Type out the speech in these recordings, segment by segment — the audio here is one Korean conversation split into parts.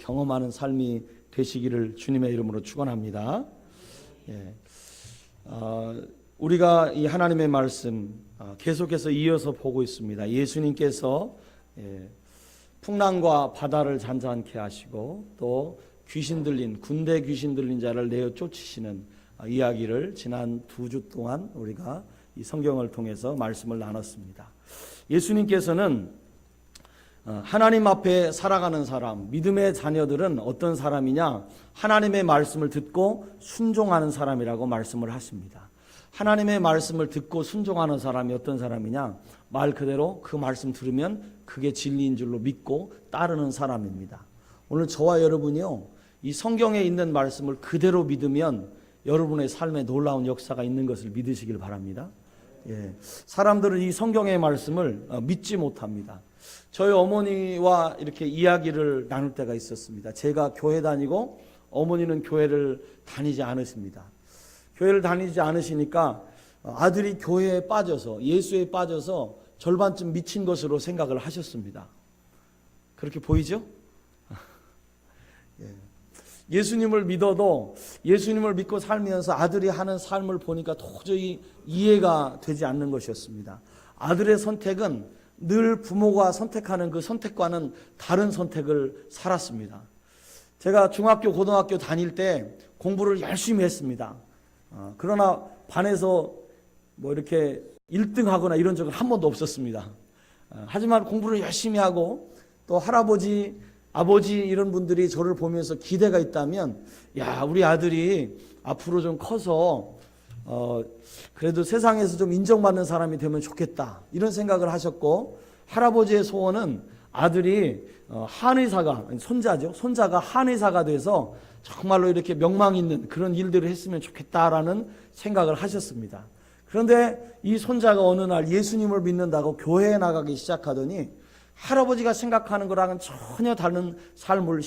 경험하는 삶이 되시기를 주님의 이름으로 축원합니다. 우리가 이 하나님의 말씀 계속해서 이어서 보고 있습니다. 예수님께서 풍랑과 바다를 잔잔케 하시고 또 군대 귀신 들린 자를 내어 쫓으시는 이야기를 지난 2주 동안 우리가 이 성경을 통해서 말씀을 나눴습니다. 예수님께서는 하나님 앞에 살아가는 사람, 믿음의 자녀들은 어떤 사람이냐? 하나님의 말씀을 듣고 순종하는 사람이라고 말씀을 하십니다. 하나님의 말씀을 듣고 순종하는 사람이 어떤 사람이냐? 말 그대로 그 말씀 들으면 그게 진리인 줄로 믿고 따르는 사람입니다. 오늘 저와 여러분이요, 이 성경에 있는 말씀을 그대로 믿으면 여러분의 삶에 놀라운 역사가 있는 것을 믿으시길 바랍니다. 사람들은 이 성경의 말씀을 믿지 못합니다. 저희 어머니와 이렇게 이야기를 나눌 때가 있었습니다. 제가 교회 다니고 어머니는 교회를 다니지 않으십니다. 교회를 다니지 않으시니까 아들이 교회에 빠져서, 예수에 빠져서 절반쯤 미친 것으로 생각을 하셨습니다. 그렇게 보이죠? 예수님을 믿어도 예수님을 믿고 살면서 아들이 하는 삶을 보니까 도저히 이해가 되지 않는 것이었습니다. 아들의 선택은 늘 부모가 선택하는 그 선택과는 다른 선택을 살았습니다. 제가 중학교, 고등학교 다닐 때 공부를 열심히 했습니다. 그러나 반에서 뭐 이렇게 1등하거나 이런 적은 한 번도 없었습니다. 하지만 공부를 열심히 하고 또 할아버지, 아버지 이런 분들이 저를 보면서 기대가 있다면, 야, 우리 아들이 앞으로 좀 커서 그래도 세상에서 좀 인정받는 사람이 되면 좋겠다, 이런 생각을 하셨고, 할아버지의 소원은 아들이 한의사가, 손자죠, 손자가 한의사가 돼서 정말로 이렇게 명망 있는 그런 일들을 했으면 좋겠다라는 생각을 하셨습니다. 그런데 이 손자가 어느 날 예수님을 믿는다고 교회에 나가기 시작하더니 할아버지가 생각하는 거랑은 전혀 다른 삶을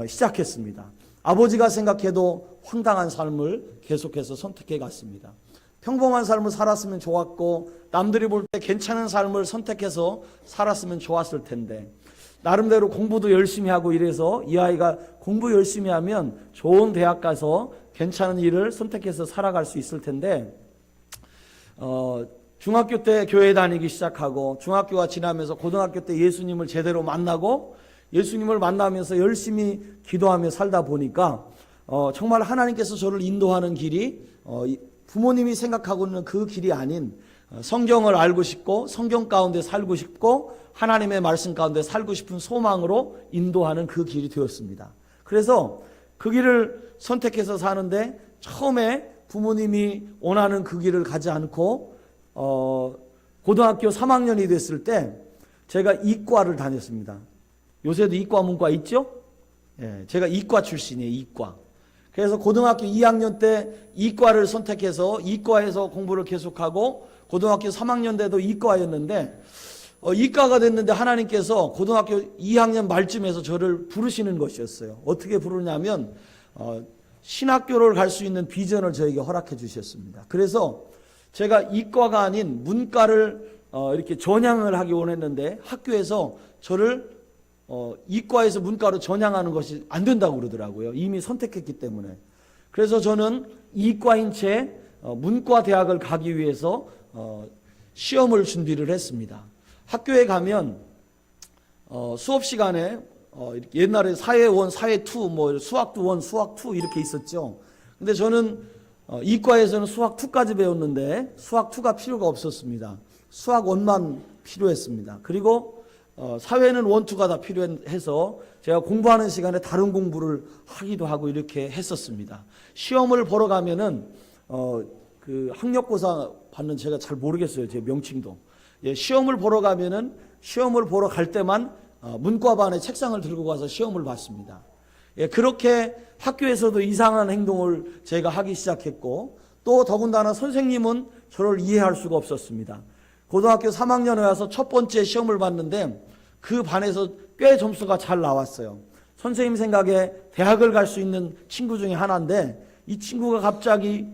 시작했습니다. 아버지가 생각해도 황당한 삶을 계속해서 선택해 갔습니다. 평범한 삶을 살았으면 좋았고, 남들이 볼 때 괜찮은 삶을 선택해서 살았으면 좋았을 텐데, 나름대로 공부도 열심히 하고 이래서 이 아이가 공부 열심히 하면 좋은 대학 가서 괜찮은 일을 선택해서 살아갈 수 있을 텐데, 중학교 때 교회 다니기 시작하고 중학교가 지나면서 고등학교 때 예수님을 제대로 만나고, 예수님을 만나면서 열심히 기도하며 살다 보니까 정말 하나님께서 저를 인도하는 길이 부모님이 생각하고 있는 그 길이 아닌, 성경을 알고 싶고 성경 가운데 살고 싶고 하나님의 말씀 가운데 살고 싶은 소망으로 인도하는 그 길이 되었습니다. 그래서 그 길을 선택해서 사는데, 처음에 부모님이 원하는 그 길을 가지 않고 고등학교 3학년이 됐을 때 제가 이과를 다녔습니다. 요새도 이과 문과 있죠? 제가 이과 출신이에요. 이과. 그래서 고등학교 2학년 때 이과를 선택해서 이과에서 공부를 계속하고, 고등학교 3학년 때도 이과였는데, 이과가 됐는데 하나님께서 고등학교 2학년 말쯤에서 저를 부르시는 것이었어요. 어떻게 부르냐면 신학교를 갈 수 있는 비전을 저에게 허락해 주셨습니다. 그래서 제가 이과가 아닌 문과를 이렇게 전향을 하기 원했는데, 학교에서 저를 이과에서 문과로 전향하는 것이 안 된다고 그러더라고요. 이미 선택했기 때문에. 그래서 저는 이과인 채 문과 대학을 가기 위해서 시험을 준비를 했습니다. 학교에 가면 수업 시간에 옛날에 사회 1, 사회 2, 뭐 수학도 1, 수학 2 이렇게 있었죠. 근데 저는 이과에서는 수학 2까지 배웠는데 수학 2가 필요가 없었습니다. 수학 1만 필요했습니다. 그리고 사회는 1, 2가 다 필요해서 제가 공부하는 시간에 다른 공부를 하기도 하고 이렇게 했었습니다. 시험을 보러 가면은 그 학력고사 받는, 제가 잘 모르겠어요, 제 명칭도. 시험을 보러 가면은 시험을 보러 갈 때만 문과반에 책상을 들고 가서 시험을 봤습니다. 그렇게 학교에서도 이상한 행동을 제가 하기 시작했고, 또 더군다나 선생님은 저를 이해할 수가 없었습니다. 고등학교 3학년에 와서 첫 번째 시험을 봤는데 그 반에서 꽤 점수가 잘 나왔어요. 선생님 생각에 대학을 갈 수 있는 친구 중에 하나인데, 이 친구가 갑자기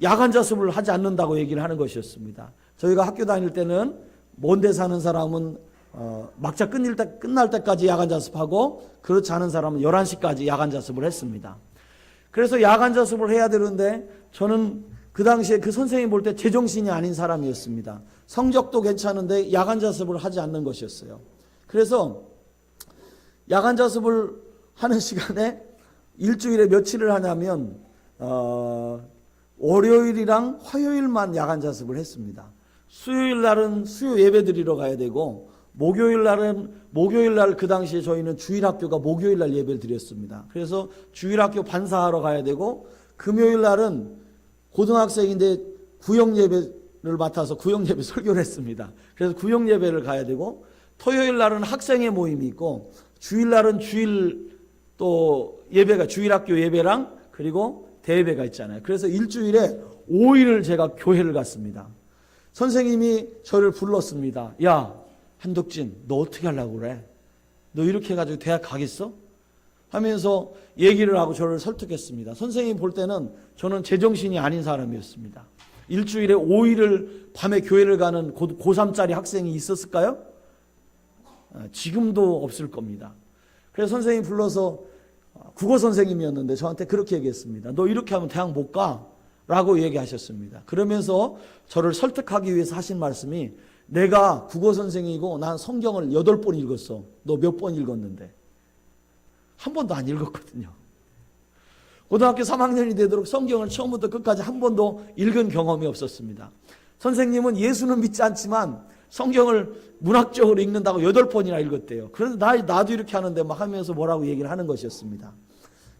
야간 자습을 하지 않는다고 얘기를 하는 것이었습니다. 저희가 학교 다닐 때는 먼 데 사는 사람은 막자 끝날 때까지 야간 자습하고, 그렇지 않은 사람은 11시까지 야간 자습을 했습니다. 그래서 야간 자습을 해야 되는데 저는 그 당시에 그 선생님 볼 때 제정신이 아닌 사람이었습니다. 성적도 괜찮은데 야간 자습을 하지 않는 것이었어요. 그래서 야간 자습을 하는 시간에 일주일에 며칠을 하냐면 월요일이랑 화요일만 야간 자습을 했습니다. 수요일 날은 수요 예배 드리러 가야 되고, 목요일 날 그 당시에 저희는 주일학교가 목요일 날 예배를 드렸습니다. 그래서 주일학교 반사하러 가야 되고, 금요일 날은 고등학생인데 구역 예배를 맡아서 구역 예배 설교를 했습니다. 그래서 구역 예배를 가야 되고, 토요일 날은 학생의 모임이 있고, 주일 날은 주일 또 예배가 주일학교 예배랑 그리고 대예배가 있잖아요. 그래서 일주일에 5일을 제가 교회를 갔습니다. 선생님이 저를 불렀습니다. 야, 한덕진, 너 어떻게 하려고 그래? 너 이렇게 해가지고 대학 가겠어? 하면서 얘기를 하고 저를 설득했습니다. 선생님 볼 때는 저는 제정신이 아닌 사람이었습니다. 일주일에 5일을 밤에 교회를 가는 고3짜리 학생이 있었을까요? 지금도 없을 겁니다. 그래서 선생님 불러서, 국어 선생님이었는데 저한테 그렇게 얘기했습니다. 너 이렇게 하면 대학 못 가 라고 얘기하셨습니다. 그러면서 저를 설득하기 위해서 하신 말씀이, 내가 국어 선생이고 난 성경을 8번 읽었어. 너 몇 번 읽었는데? 한 번도 안 읽었거든요. 고등학교 3학년이 되도록 성경을 처음부터 끝까지 한 번도 읽은 경험이 없었습니다. 선생님은 예수는 믿지 않지만 성경을 문학적으로 읽는다고 8번이나 읽었대요. 그래서 나도 이렇게 하는데 막 하면서 뭐라고 얘기를 하는 것이었습니다.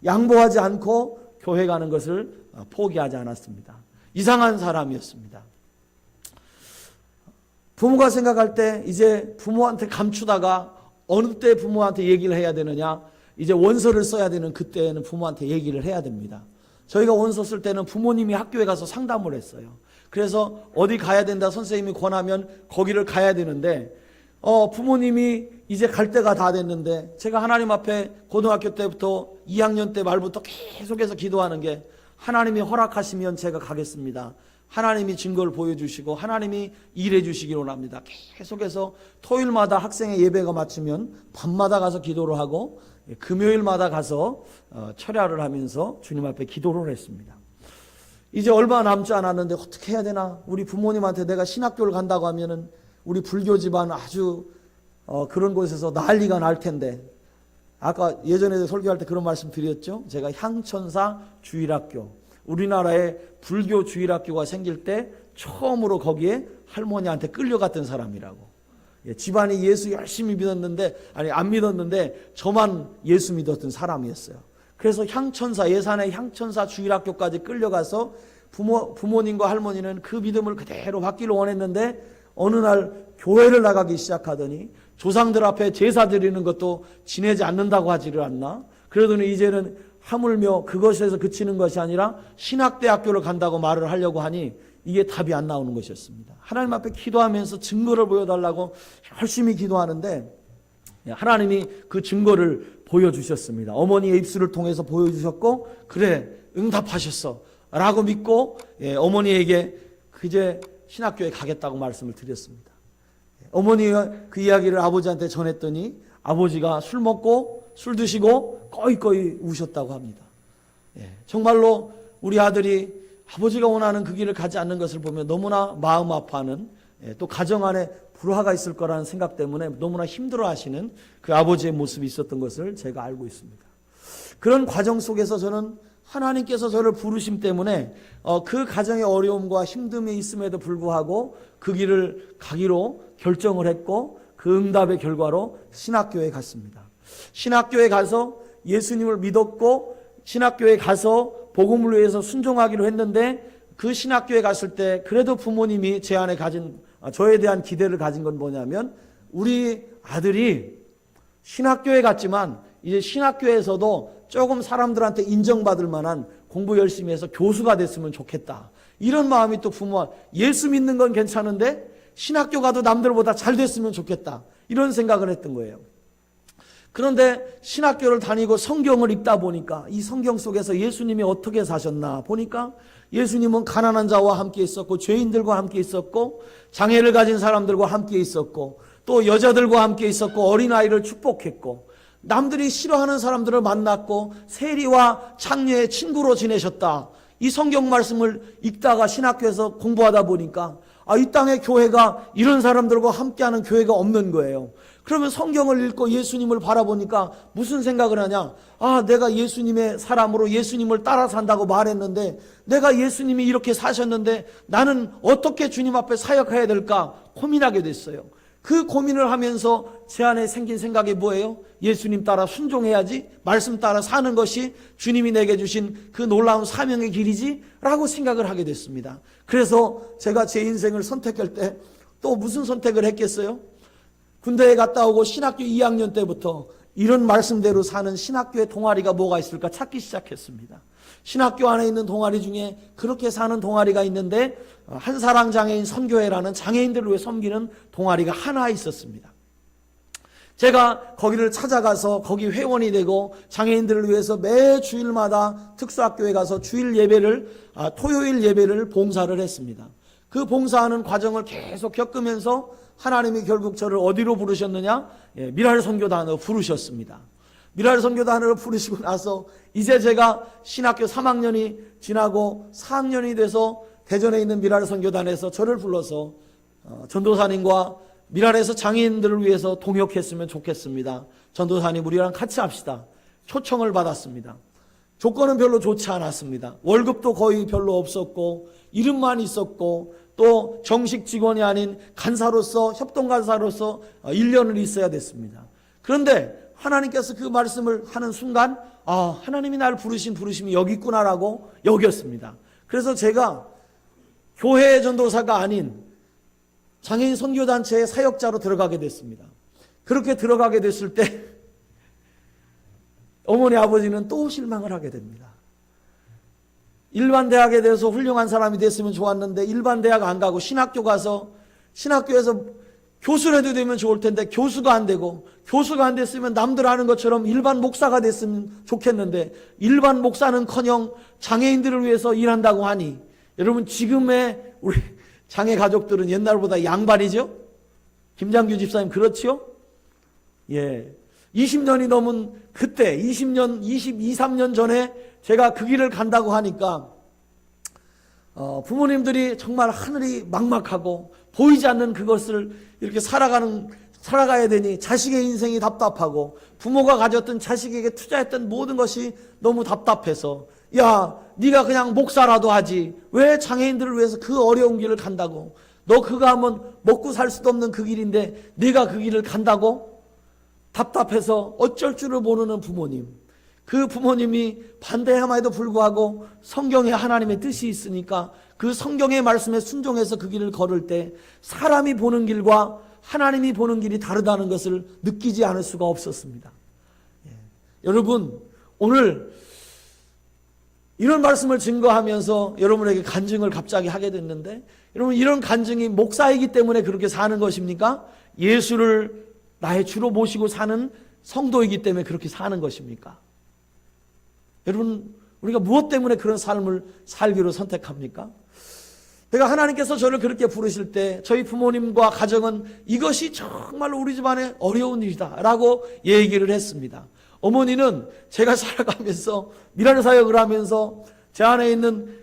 양보하지 않고 교회 가는 것을 포기하지 않았습니다. 이상한 사람이었습니다. 부모가 생각할 때 이제 부모한테 감추다가 어느 때 부모한테 얘기를 해야 되느냐, 이제 원서를 써야 되는 그때는 부모한테 얘기를 해야 됩니다. 저희가 원서 쓸 때는 부모님이 학교에 가서 상담을 했어요. 그래서 어디 가야 된다 선생님이 권하면 거기를 가야 되는데, 부모님이 이제 갈 때가 다 됐는데, 제가 하나님 앞에 고등학교 때부터 2학년 때 말부터 계속해서 기도하는 게, 하나님이 허락하시면 제가 가겠습니다. 하나님이 증거를 보여주시고 하나님이 일해 주시기를 원합니다. 계속해서 토요일마다 학생의 예배가 마치면 밤마다 가서 기도를 하고, 금요일마다 가서 철야를 하면서 주님 앞에 기도를 했습니다. 이제 얼마 남지 않았는데 어떻게 해야 되나? 우리 부모님한테 내가 신학교를 간다고 하면은 우리 불교 집안 아주 그런 곳에서 난리가 날 텐데, 아까 예전에 설교할 때 그런 말씀 드렸죠. 제가 향천사 주일학교, 우리나라에 불교 주일학교가 생길 때 처음으로 거기에 할머니한테 끌려갔던 사람이라고. 집안이 예수 열심히 믿었는데, 안 믿었는데 저만 예수 믿었던 사람이었어요. 그래서 향천사, 예산의 향천사 주일학교까지 끌려가서 부모님과 할머니는 그 믿음을 그대로 받기를 원했는데, 어느 날 교회를 나가기 시작하더니 조상들 앞에 제사 드리는 것도 지내지 않는다고 하지를 않나? 그러더니 이제는 하물며 그것에서 그치는 것이 아니라 신학대학교를 간다고 말을 하려고 하니 이게 답이 안 나오는 것이었습니다. 하나님 앞에 기도하면서 증거를 보여달라고 열심히 기도하는데 하나님이 그 증거를 보여주셨습니다. 어머니의 입술을 통해서 보여주셨고, 그래 응답하셨어 라고 믿고 어머니에게 그제 신학교에 가겠다고 말씀을 드렸습니다. 어머니가 그 이야기를 아버지한테 전했더니 아버지가 술 먹고 술 드시고 꺼이꺼이 우셨다고 합니다. 정말로 우리 아들이 아버지가 원하는 그 길을 가지 않는 것을 보면 너무나 마음 아파하는, 또 가정 안에 불화가 있을 거라는 생각 때문에 너무나 힘들어하시는 그 아버지의 모습이 있었던 것을 제가 알고 있습니다. 그런 과정 속에서 저는 하나님께서 저를 부르심 때문에 그 가정의 어려움과 힘듦이 있음에도 불구하고 그 길을 가기로 결정을 했고, 그 응답의 결과로 신학교에 갔습니다. 신학교에 가서 예수님을 믿었고, 신학교에 가서 복음을 위해서 순종하기로 했는데, 그 신학교에 갔을 때 그래도 부모님이 제 안에 가진, 저에 대한 기대를 가진 건 뭐냐면, 우리 아들이 신학교에 갔지만 이제 신학교에서도 조금 사람들한테 인정받을 만한 공부 열심히 해서 교수가 됐으면 좋겠다. 이런 마음이 또 예수 믿는 건 괜찮은데 신학교 가도 남들보다 잘 됐으면 좋겠다. 이런 생각을 했던 거예요. 그런데 신학교를 다니고 성경을 읽다 보니까 이 성경 속에서 예수님이 어떻게 사셨나 보니까, 예수님은 가난한 자와 함께 있었고, 죄인들과 함께 있었고, 장애를 가진 사람들과 함께 있었고, 또 여자들과 함께 있었고 어린아이를 축복했고 남들이 싫어하는 사람들을 만났고 세리와 창녀의 친구로 지내셨다. 이 성경 말씀을 읽다가 신학교에서 공부하다 보니까 이 땅에 교회가 이런 사람들과 함께하는 교회가 없는 거예요. 그러면 성경을 읽고 예수님을 바라보니까 무슨 생각을 하냐? 내가 예수님의 사람으로 예수님을 따라 산다고 말했는데 내가 예수님이 이렇게 사셨는데 나는 어떻게 주님 앞에 사역해야 될까 고민하게 됐어요. 그 고민을 하면서 제 안에 생긴 생각이 뭐예요? 예수님 따라 순종해야지, 말씀 따라 사는 것이 주님이 내게 주신 그 놀라운 사명의 길이지 라고 생각을 하게 됐습니다. 그래서 제가 제 인생을 선택할 때 또 무슨 선택을 했겠어요? 군대에 갔다 오고 신학교 2학년 때부터 이런 말씀대로 사는 신학교의 동아리가 뭐가 있을까 찾기 시작했습니다. 신학교 안에 있는 동아리 중에 그렇게 사는 동아리가 있는데 한사랑 장애인 선교회라는 장애인들을 위해 섬기는 동아리가 하나 있었습니다. 제가 거기를 찾아가서 거기 회원이 되고 장애인들을 위해서 매 주일마다 특수학교에 가서 주일 예배를 토요일 예배를 봉사를 했습니다. 그 봉사하는 과정을 계속 겪으면서 하나님이 결국 저를 어디로 부르셨느냐? 미랄 선교단으로 부르셨습니다. 미랄 선교단으로 부르시고 나서 이제 제가 신학교 3학년이 지나고 4학년이 돼서 대전에 있는 미랄 선교단에서 저를 불러서 전도사님과 미랄에서 장애인들을 위해서 동역했으면 좋겠습니다. 전도사님 우리랑 같이 합시다. 초청을 받았습니다. 조건은 별로 좋지 않았습니다. 월급도 거의 별로 없었고 이름만 있었고 또 정식 직원이 아닌 간사로서 협동간사로서 1년을 있어야 됐습니다. 그런데 하나님께서 그 말씀을 하는 순간 하나님이 나를 부르심이 여기 있구나라고 여겼습니다. 그래서 제가 교회 전도사가 아닌 장애인 선교단체의 사역자로 들어가게 됐습니다. 그렇게 들어가게 됐을 때 어머니 아버지는 또 실망을 하게 됩니다. 일반 대학에 대해서 훌륭한 사람이 됐으면 좋았는데 일반 대학 안 가고 신학교 가서 신학교에서 교수라도 되면 좋을 텐데 교수가 안 되고 교수가 안 됐으면 남들 하는 것처럼 일반 목사가 됐으면 좋겠는데 일반 목사는커녕 장애인들을 위해서 일한다고 하니 여러분 지금의 우리 장애 가족들은 옛날보다 양반이죠? 김장규 집사님 그렇지요? 20년이 넘은 그때 23년 전에 제가 그 길을 간다고 하니까 부모님들이 정말 하늘이 막막하고 보이지 않는 그것을 이렇게 살아가야 되니 자식의 인생이 답답하고 부모가 가졌던 자식에게 투자했던 모든 것이 너무 답답해서 네가 그냥 목사라도 하지 왜 장애인들을 위해서 그 어려운 길을 간다고 너 그거 하면 먹고 살 수도 없는 그 길인데 네가 그 길을 간다고 답답해서 어쩔 줄을 모르는 부모님 그 부모님이 반대함에도 불구하고 성경에 하나님의 뜻이 있으니까 그 성경의 말씀에 순종해서 그 길을 걸을 때 사람이 보는 길과 하나님이 보는 길이 다르다는 것을 느끼지 않을 수가 없었습니다. 여러분 오늘 이런 말씀을 증거하면서 여러분에게 간증을 갑자기 하게 됐는데 여러분 이런 간증이 목사이기 때문에 그렇게 사는 것입니까? 예수를 나의 주로 모시고 사는 성도이기 때문에 그렇게 사는 것입니까? 여러분 우리가 무엇 때문에 그런 삶을 살기로 선택합니까? 내가 하나님께서 저를 그렇게 부르실 때 저희 부모님과 가정은 이것이 정말로 우리 집안의 어려운 일이다 라고 얘기를 했습니다. 어머니는 제가 살아가면서 미랄 사역을 하면서 제 안에 있는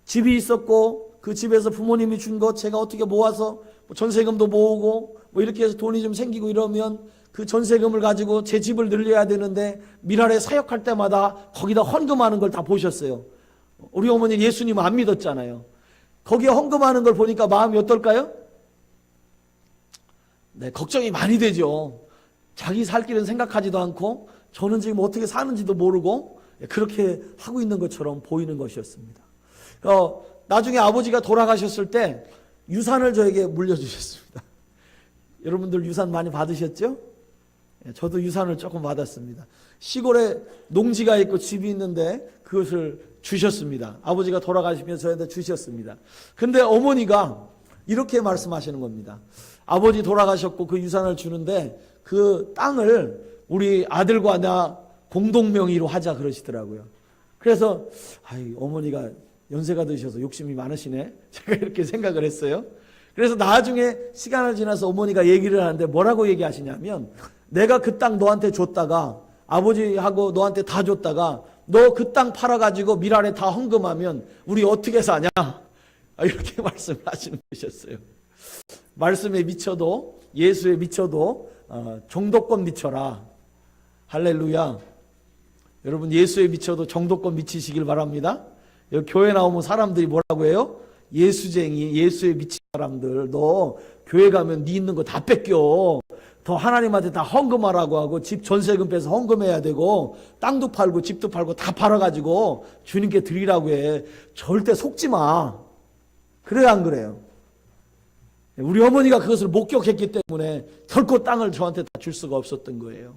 집이 있었고 그 집에서 부모님이 준 것 제가 어떻게 모아서 전세금도 모으고 이렇게 해서 돈이 좀 생기고 이러면 그 전세금을 가지고 제 집을 늘려야 되는데 미랄에 사역할 때마다 거기다 헌금하는 걸 다 보셨어요. 우리 어머니 예수님 안 믿었잖아요. 거기에 헌금하는 걸 보니까 마음이 어떨까요? 걱정이 많이 되죠. 자기 살 길은 생각하지도 않고 저는 지금 어떻게 사는지도 모르고 그렇게 하고 있는 것처럼 보이는 것이었습니다. 나중에 아버지가 돌아가셨을 때 유산을 저에게 물려주셨습니다. 여러분들 유산 많이 받으셨죠? 저도 유산을 조금 받았습니다. 시골에 농지가 있고 집이 있는데 그것을 주셨습니다. 아버지가 돌아가시면서 저한테 주셨습니다. 근데 어머니가 이렇게 말씀하시는 겁니다. 아버지 돌아가셨고 그 유산을 주는데 그 땅을 우리 아들과 나 공동 명의로 하자 그러시더라고요. 그래서 어머니가 연세가 드셔서 욕심이 많으시네. 제가 이렇게 생각을 했어요. 그래서 나중에 시간을 지나서 어머니가 얘기를 하는데 뭐라고 얘기하시냐면, 내가 그 땅 너한테 줬다가 아버지하고 너한테 다 줬다가 너 그 땅 팔아가지고 밀안에 다 헌금하면 우리 어떻게 사냐, 이렇게 말씀을 하시는 것이었어요. 말씀에 미쳐도, 예수에 미쳐도 정도껏 미쳐라. 할렐루야. 여러분, 예수에 미쳐도 정도껏 미치시길 바랍니다. 여기 교회 나오면 사람들이 뭐라고 해요? 예수쟁이, 예수에 미친 사람들, 너 교회 가면 네 있는 거 다 뺏겨. 더 하나님한테 다 헌금하라고 하고, 집 전세금 빼서 헌금해야 되고, 땅도 팔고 집도 팔고 다 팔아가지고 주님께 드리라고 해. 절대 속지 마. 그래요, 안 그래요? 우리 어머니가 그것을 목격했기 때문에 결코 땅을 저한테 다 줄 수가 없었던 거예요.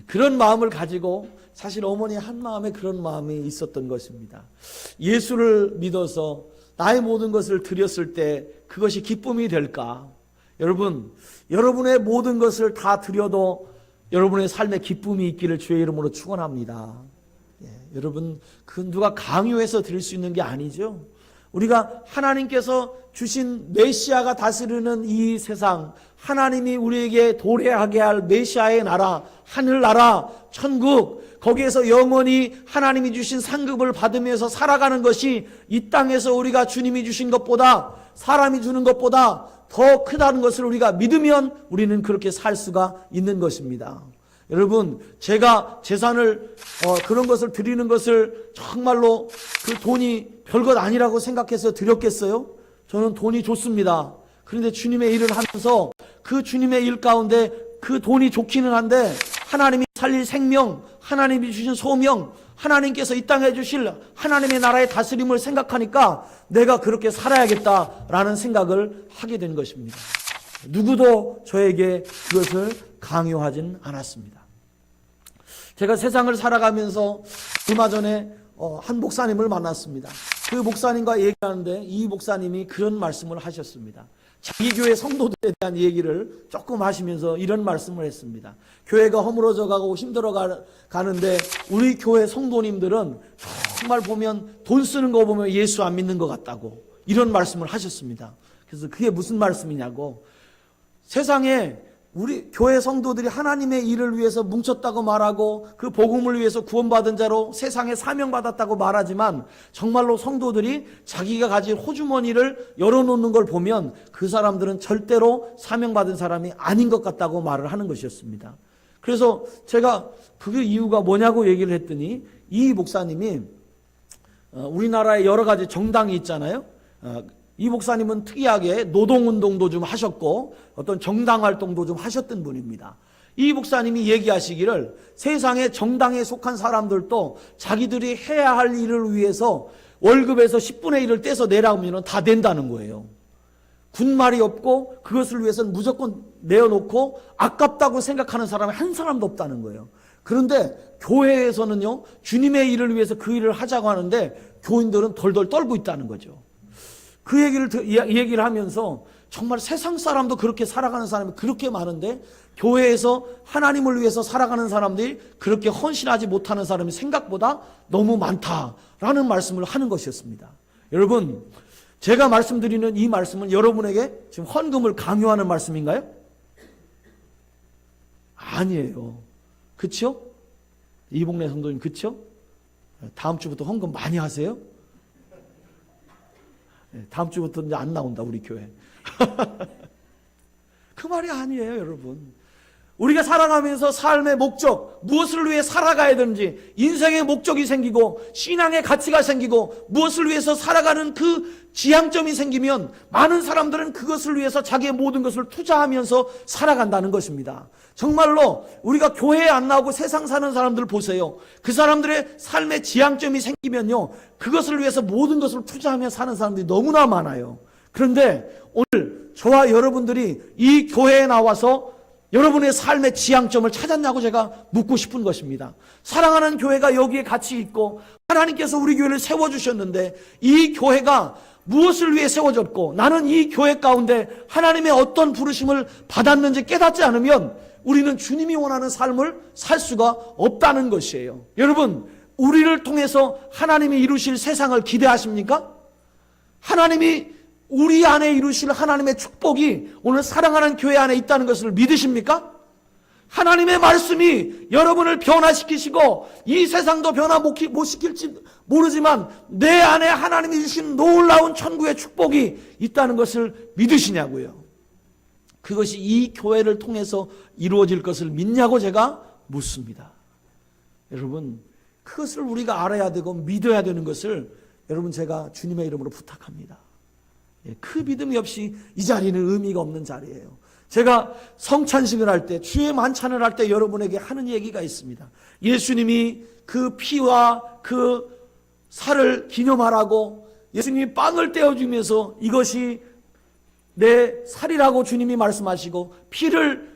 그런 마음을 가지고, 사실 어머니 한 마음에 그런 마음이 있었던 것입니다. 예수를 믿어서 나의 모든 것을 드렸을 때 그것이 기쁨이 될까? 여러분, 여러분의 모든 것을 다 드려도 여러분의 삶에 기쁨이 있기를 주의 이름으로 축원합니다. 여러분, 그 누가 강요해서 드릴 수 있는 게 아니죠. 우리가 하나님께서 주신 메시아가 다스리는 이 세상, 하나님이 우리에게 도래하게 할 메시아의 나라, 하늘나라, 천국, 거기에서 영원히 하나님이 주신 상급을 받으면서 살아가는 것이 이 땅에서 우리가 주님이 주신 것보다, 사람이 주는 것보다 더 크다는 것을 우리가 믿으면 우리는 그렇게 살 수가 있는 것입니다. 여러분, 제가 재산을 그런 것을 드리는 것을 정말로 그 돈이 별것 아니라고 생각해서 드렸겠어요? 저는 돈이 좋습니다. 그런데 주님의 일을 하면서 그 주님의 일 가운데 그 돈이 좋기는 한데, 하나님이 살릴 생명, 하나님이 주신 소명, 하나님께서 이 땅에 주실 하나님의 나라의 다스림을 생각하니까 내가 그렇게 살아야겠다라는 생각을 하게 된 것입니다. 누구도 저에게 그것을 강요하진 않았습니다. 제가 세상을 살아가면서 얼마 전에 한 목사님을 만났습니다. 그 목사님과 얘기하는데 이 목사님이 그런 말씀을 하셨습니다. 자기 교회 성도들에 대한 얘기를 조금 하시면서 이런 말씀을 했습니다. 교회가 허물어져 가고 힘들어 가는데 우리 교회 성도님들은 정말 보면 돈 쓰는 거 보면 예수 안 믿는 것 같다고, 이런 말씀을 하셨습니다. 그래서 그게 무슨 말씀이냐고, 세상에 우리 교회 성도들이 하나님의 일을 위해서 뭉쳤다고 말하고 그 복음을 위해서 구원받은 자로 세상에 사명받았다고 말하지만, 정말로 성도들이 자기가 가진 호주머니를 열어놓는 걸 보면 그 사람들은 절대로 사명받은 사람이 아닌 것 같다고 말을 하는 것이었습니다. 그래서 제가 그게 이유가 뭐냐고 얘기를 했더니, 이 목사님이 우리나라에 여러 가지 정당이 있잖아요. 이 목사님은 특이하게 노동운동도 좀 하셨고 어떤 정당 활동도 좀 하셨던 분입니다. 이 목사님이 얘기하시기를, 세상에 정당에 속한 사람들도 자기들이 해야 할 일을 위해서 월급에서 10분의 1을 떼서 내라면 다 낸다는 거예요. 군말이 없고 그것을 위해서는 무조건 내어놓고 아깝다고 생각하는 사람이 한 사람도 없다는 거예요. 그런데 교회에서는요, 주님의 일을 위해서 그 일을 하자고 하는데 교인들은 덜덜 떨고 있다는 거죠. 그 얘기를 하면서 정말 세상 사람도 그렇게 살아가는 사람이 그렇게 많은데 교회에서 하나님을 위해서 살아가는 사람들이 그렇게 헌신하지 못하는 사람이 생각보다 너무 많다라는 말씀을 하는 것이었습니다. 여러분, 제가 말씀드리는 이 말씀은 여러분에게 지금 헌금을 강요하는 말씀인가요? 아니에요. 그쵸? 이복래 성도님, 그쵸? 다음 주부터 헌금 많이 하세요? 다음 주부터 이제 안 나온다, 우리 교회. 그 말이 아니에요, 여러분. 우리가 살아가면서 삶의 목적, 무엇을 위해 살아가야 되는지, 인생의 목적이 생기고 신앙의 가치가 생기고 무엇을 위해서 살아가는 그 지향점이 생기면 많은 사람들은 그것을 위해서 자기의 모든 것을 투자하면서 살아간다는 것입니다. 정말로 우리가 교회에 안 나오고 세상 사는 사람들 보세요. 그 사람들의 삶의 지향점이 생기면요, 그것을 위해서 모든 것을 투자하며 사는 사람들이 너무나 많아요. 그런데 오늘 저와 여러분들이 이 교회에 나와서 여러분의 삶의 지향점을 찾았냐고 제가 묻고 싶은 것입니다. 사랑하는 교회가 여기에 같이 있고 하나님께서 우리 교회를 세워주셨는데 이 교회가 무엇을 위해 세워졌고 나는 이 교회 가운데 하나님의 어떤 부르심을 받았는지 깨닫지 않으면 우리는 주님이 원하는 삶을 살 수가 없다는 것이에요. 여러분, 우리를 통해서 하나님이 이루실 세상을 기대하십니까? 하나님이 우리 안에 이루실 하나님의 축복이 오늘 사랑하는 교회 안에 있다는 것을 믿으십니까? 하나님의 말씀이 여러분을 변화시키시고 이 세상도 변화 못 시킬지 모르지만 내 안에 하나님이 주신 놀라운 천국의 축복이 있다는 것을 믿으시냐고요. 그것이 이 교회를 통해서 이루어질 것을 믿냐고 제가 묻습니다. 여러분, 그것을 우리가 알아야 되고 믿어야 되는 것을 여러분 제가 주님의 이름으로 부탁합니다. 그 믿음이 없이 이 자리는 의미가 없는 자리예요. 제가 성찬식을 할 때, 주의 만찬을 할 때 여러분에게 하는 얘기가 있습니다. 예수님이 그 피와 그 살을 기념하라고 예수님이 빵을 떼어주면서 이것이 내 살이라고 주님이 말씀하시고 피를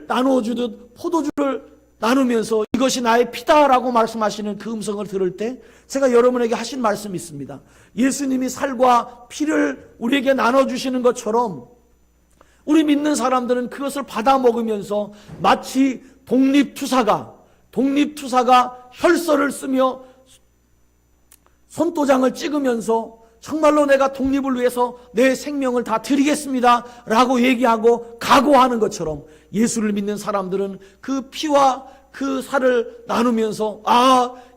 나누어주듯 포도주를 나누면서 이것이 나의 피다라고 말씀하시는 그 음성을 들을 때 제가 여러분에게 하신 말씀이 있습니다. 예수님이 살과 피를 우리에게 나눠주시는 것처럼 우리 믿는 사람들은 그것을 받아 먹으면서 마치 독립투사가 혈서를 쓰며 손도장을 찍으면서 정말로 내가 독립을 위해서 내 생명을 다 드리겠습니다 라고 얘기하고 각오하는 것처럼 예수를 믿는 사람들은 그 피와 그 살을 나누면서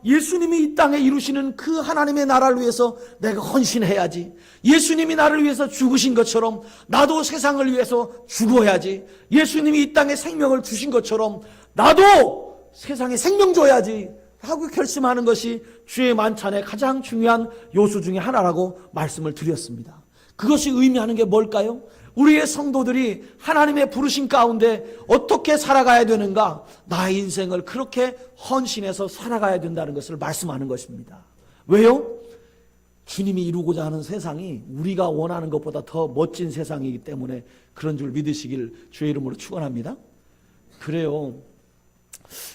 예수님이 이 땅에 이루시는 그 하나님의 나라를 위해서 내가 헌신해야지. 예수님이 나를 위해서 죽으신 것처럼 나도 세상을 위해서 죽어야지. 예수님이 이 땅에 생명을 주신 것처럼 나도 세상에 생명 줘야지 하고 결심하는 것이 주의 만찬의 가장 중요한 요소 중에 하나라고 말씀을 드렸습니다. 그것이 의미하는 게 뭘까요? 우리의 성도들이 하나님의 부르심 가운데 어떻게 살아가야 되는가? 나의 인생을 그렇게 헌신해서 살아가야 된다는 것을 말씀하는 것입니다. 왜요? 주님이 이루고자 하는 세상이 우리가 원하는 것보다 더 멋진 세상이기 때문에 그런 줄 믿으시길 주의 이름으로 축원합니다. 그래요.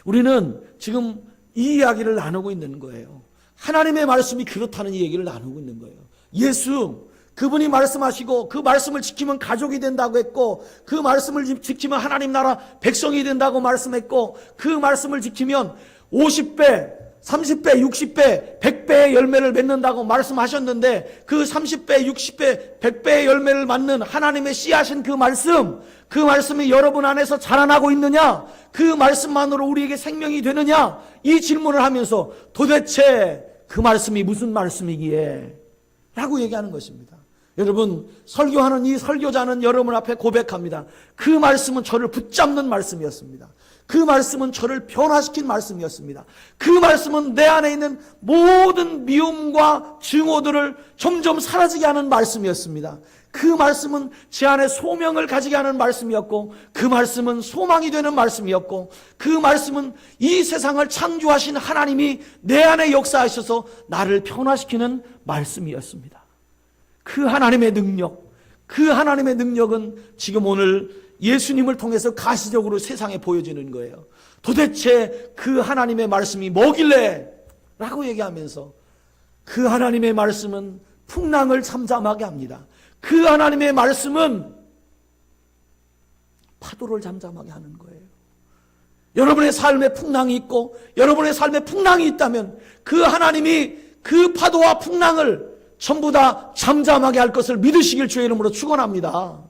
우리는 지금 이 이야기를 나누고 있는 거예요. 하나님의 말씀이 그렇다는 이 얘기를 나누고 있는 거예요. 예수 그분이 말씀하시고 그 말씀을 지키면 가족이 된다고 했고 그 말씀을 지키면 하나님 나라 백성이 된다고 말씀했고 그 말씀을 지키면 50배, 30배, 60배, 100배의 열매를 맺는다고 말씀하셨는데 그 30배, 60배, 100배의 열매를 맺는 하나님의 씨앗인 그 말씀이 여러분 안에서 자라나고 있느냐? 그 말씀만으로 우리에게 생명이 되느냐? 이 질문을 하면서 도대체 그 말씀이 무슨 말씀이기에? 라고 얘기하는 것입니다. 여러분, 설교하는 이 설교자는 여러분 앞에 고백합니다. 그 말씀은 저를 붙잡는 말씀이었습니다. 그 말씀은 저를 변화시킨 말씀이었습니다. 그 말씀은 내 안에 있는 모든 미움과 증오들을 점점 사라지게 하는 말씀이었습니다. 그 말씀은 제 안에 소명을 가지게 하는 말씀이었고 그 말씀은 소망이 되는 말씀이었고 그 말씀은 이 세상을 창조하신 하나님이 내 안에 역사하셔서 나를 변화시키는 말씀이었습니다. 그 하나님의 능력은 지금 오늘 예수님을 통해서 가시적으로 세상에 보여지는 거예요. 도대체 그 하나님의 말씀이 뭐길래? 라고 얘기하면서 그 하나님의 말씀은 풍랑을 잠잠하게 합니다. 그 하나님의 말씀은 파도를 잠잠하게 하는 거예요. 여러분의 삶에 풍랑이 있고 여러분의 삶에 풍랑이 있다면 그 하나님이 그 파도와 풍랑을 전부 다 잠잠하게 할 것을 믿으시길 주의 이름으로 축원합니다.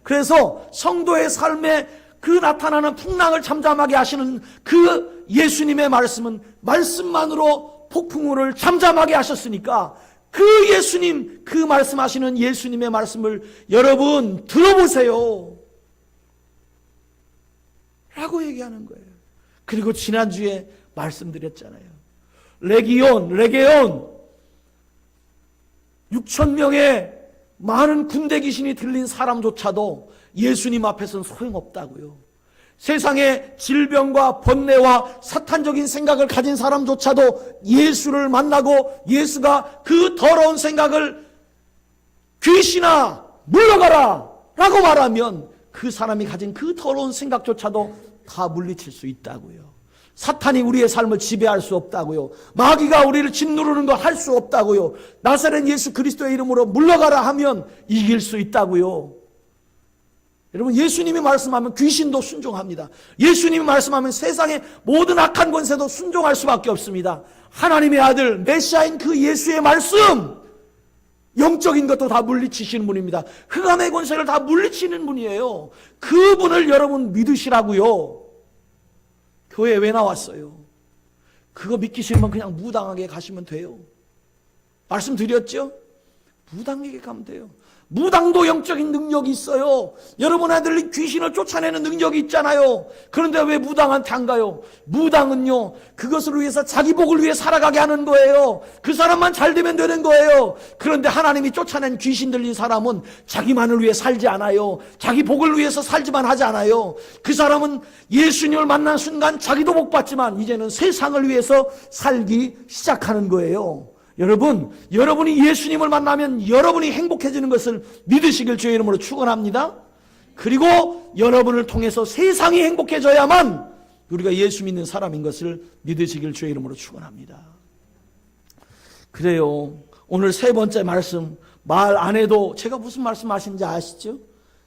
그래서 성도의 삶에 그 나타나는 풍랑을 잠잠하게 하시는 그 예수님의 말씀은 말씀만으로 폭풍우를 잠잠하게 하셨으니까 그 예수님, 그 말씀하시는 예수님의 말씀을 여러분 들어보세요 라고 얘기하는 거예요. 그리고 지난주에 말씀드렸잖아요. 레게온 6,000명의 많은 군대 귀신이 들린 사람조차도 예수님 앞에서는 소용없다고요. 세상의 질병과 번뇌와 사탄적인 생각을 가진 사람조차도 예수를 만나고 예수가 그 더러운 생각을 귀신아 물러가라 라고 말하면 그 사람이 가진 그 더러운 생각조차도 다 물리칠 수 있다고요. 사탄이 우리의 삶을 지배할 수 없다고요. 마귀가 우리를 짓누르는 거 할 수 없다고요. 나사렛 예수 그리스도의 이름으로 물러가라 하면 이길 수 있다고요. 여러분, 예수님이 말씀하면 귀신도 순종합니다. 예수님이 말씀하면 세상의 모든 악한 권세도 순종할 수밖에 없습니다. 하나님의 아들 메시아인 그 예수의 말씀, 영적인 것도 다 물리치시는 분입니다. 흑암의 권세를 다 물리치는 분이에요. 그분을 여러분 믿으시라고요. 교회에 왜 나왔어요? 그거 믿기 싫으면 그냥 무당하게 가시면 돼요. 말씀드렸죠? 무당에게 가면 돼요. 무당도 영적인 능력이 있어요. 여러분 아들이 귀신을 쫓아내는 능력이 있잖아요. 그런데 왜 무당한테 안 가요? 무당은요, 그것을 위해서 자기 복을 위해 살아가게 하는 거예요. 그 사람만 잘 되면 되는 거예요. 그런데 하나님이 쫓아낸 귀신 들린 사람은 자기만을 위해 살지 않아요. 자기 복을 위해서 살지만 하지 않아요. 그 사람은 예수님을 만난 순간 자기도 복 받지만 이제는 세상을 위해서 살기 시작하는 거예요. 여러분, 여러분이 예수님을 만나면 여러분이 행복해지는 것을 믿으시길 주의 이름으로 축원합니다. 그리고 여러분을 통해서 세상이 행복해져야만 우리가 예수 믿는 사람인 것을 믿으시길 주의 이름으로 축원합니다. 그래요. 오늘 세 번째 말씀, 말 안 해도 제가 무슨 말씀하시는지 아시죠?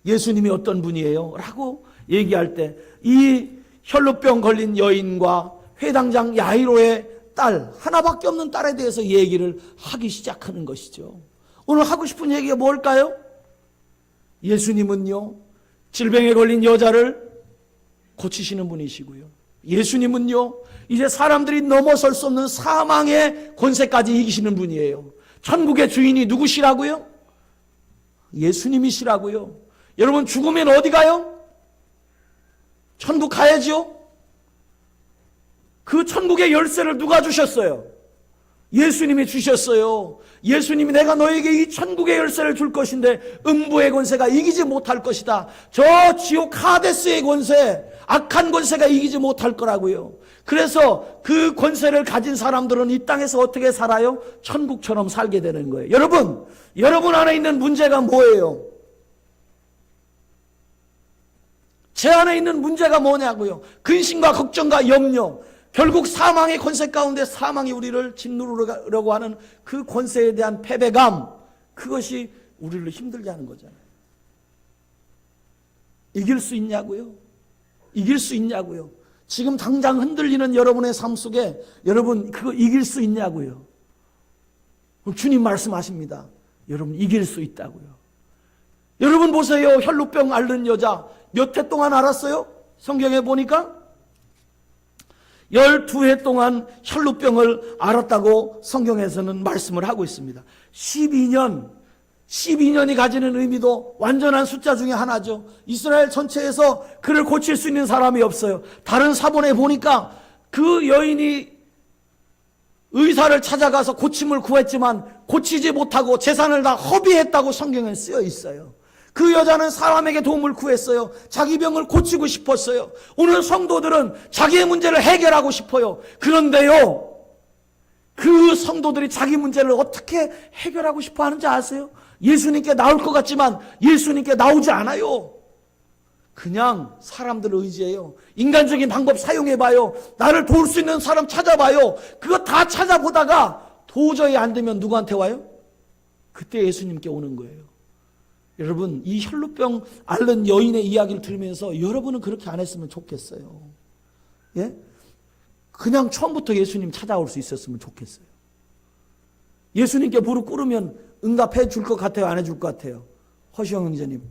예수님이 어떤 분이에요? 라고 얘기할 때 이 혈루병 걸린 여인과 회당장 야이로의 딸, 하나밖에 없는 딸에 대해서 얘기를 하기 시작하는 것이죠. 오늘 하고 싶은 얘기가 뭘까요? 예수님은요, 질병에 걸린 여자를 고치시는 분이시고요. 예수님은요, 이제 사람들이 넘어설 수 없는 사망의 권세까지 이기시는 분이에요. 천국의 주인이 누구시라고요? 예수님이시라고요. 여러분, 죽으면 어디 가요? 천국 가야죠. 그 천국의 열쇠를 누가 주셨어요? 예수님이 주셨어요. 예수님이 내가 너에게 이 천국의 열쇠를 줄 것인데 음부의 권세가 이기지 못할 것이다. 저 지옥 하데스의 권세, 악한 권세가 이기지 못할 거라고요. 그래서 그 권세를 가진 사람들은 이 땅에서 어떻게 살아요? 천국처럼 살게 되는 거예요. 여러분 안에 있는 문제가 뭐예요? 제 안에 있는 문제가 뭐냐고요? 근심과 걱정과 염려, 결국 사망의 권세 가운데 사망이 우리를 짓누르려고 하는 그 권세에 대한 패배감, 그것이 우리를 힘들게 하는 거잖아요. 이길 수 있냐고요? 이길 수 있냐고요? 지금 당장 흔들리는 여러분의 삶 속에 여러분 그거 이길 수 있냐고요? 주님 말씀하십니다. 여러분 이길 수 있다고요. 여러분 보세요. 혈루병 앓는 여자 몇 해 동안 앓았어요? 성경에 보니까 12해 동안 혈루병을 앓았다고 성경에서는 말씀을 하고 있습니다. 12년이 가지는 의미도 완전한 숫자 중에 하나죠. 이스라엘 전체에서 그를 고칠 수 있는 사람이 없어요. 다른 사본에 보니까 그 여인이 의사를 찾아가서 고침을 구했지만 고치지 못하고 재산을 다 허비했다고 성경에 쓰여 있어요. 그 여자는 사람에게 도움을 구했어요. 자기 병을 고치고 싶었어요. 오늘 성도들은 자기의 문제를 해결하고 싶어요. 그런데요, 그 성도들이 자기 문제를 어떻게 해결하고 싶어 하는지 아세요? 예수님께 나올 것 같지만 예수님께 나오지 않아요. 그냥 사람들을 의지해요. 인간적인 방법 사용해봐요. 나를 도울 수 있는 사람 찾아봐요. 그거 다 찾아보다가 도저히 안 되면 누구한테 와요? 그때 예수님께 오는 거예요. 여러분, 이 혈루병 앓는 여인의 이야기를 들으면서 여러분은 그렇게 안 했으면 좋겠어요. 예? 그냥 처음부터 예수님 찾아올 수 있었으면 좋겠어요. 예수님께 무릎 꿇으면 응답해 줄 것 같아요? 안 해줄 것 같아요? 허시영 형제님.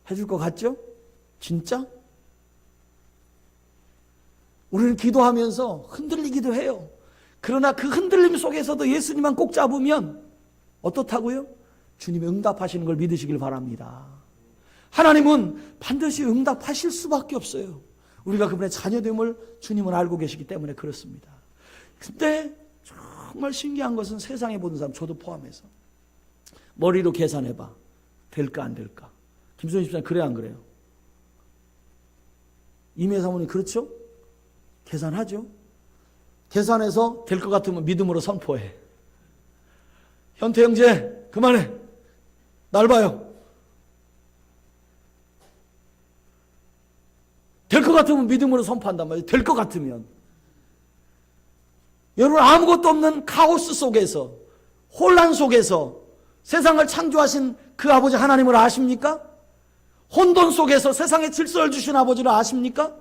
해줄 것 같죠? 진짜? 우리는 기도하면서 흔들리기도 해요. 그러나 그 흔들림 속에서도 예수님만 꼭 잡으면 어떻다고요? 주님이 응답하시는 걸 믿으시길 바랍니다. 하나님은 반드시 응답하실 수밖에 없어요. 우리가 그분의 자녀됨을 주님은 알고 계시기 때문에 그렇습니다. 근데 정말 신기한 것은 세상에 보는 사람, 저도 포함해서 머리로 계산해봐. 될까 안 될까? 김선희 집사님 그래요 안 그래요? 이미애 사모님 그렇죠? 계산하죠? 계산해서 될 것 같으면 믿음으로 선포해. 현태 형제 그만해. 날 봐요. 될 것 같으면 믿음으로 선포한단 말이에요. 될 것 같으면. 여러분 아무것도 없는 카오스 속에서, 혼란 속에서 세상을 창조하신 그 아버지 하나님을 아십니까? 혼돈 속에서 세상에 질서를 주신 아버지를 아십니까?